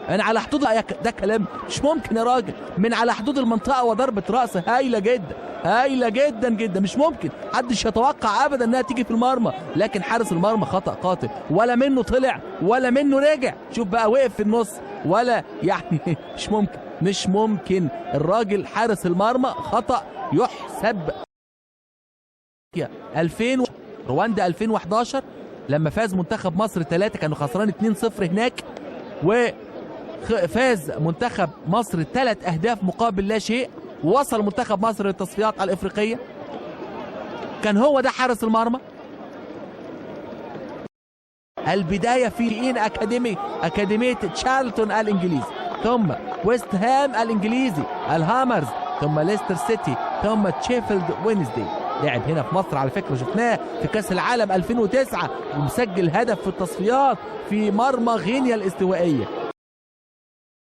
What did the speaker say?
انا على حدود ده كلام مش ممكن يا راجل، من على حدود المنطقه وضربه راس هايله جدا هايله جدا جدا، مش ممكن محدش يتوقع ابدا انها تيجي في المرمى، لكن حارس المرمى خطا قاتل، ولا منه طلع ولا منه رجع، شوف بقى وقف في النص ولا يعني مش ممكن الراجل حارس المرمى خطا يحسب. 2000 رواندا 2011 لما فاز منتخب مصر 3 كانوا خسران 2-0 هناك، وفاز منتخب مصر 3 أهداف مقابل لا شيء، ووصل منتخب مصر للتصفيات الافريقيه. كان هو ده حارس المرمى. البدايه في اكاديميه تشارلتون الانجليزي، ثم ويست هام الانجليزي، الهامرز، ثم ليستر سيتي، ثم تشيفيلد وينزداي. لعب هنا في مصر على فكره، شفناه في كاس العالم 2009 ومسجل هدف في التصفيات في مرمى غينيا الاستوائيه.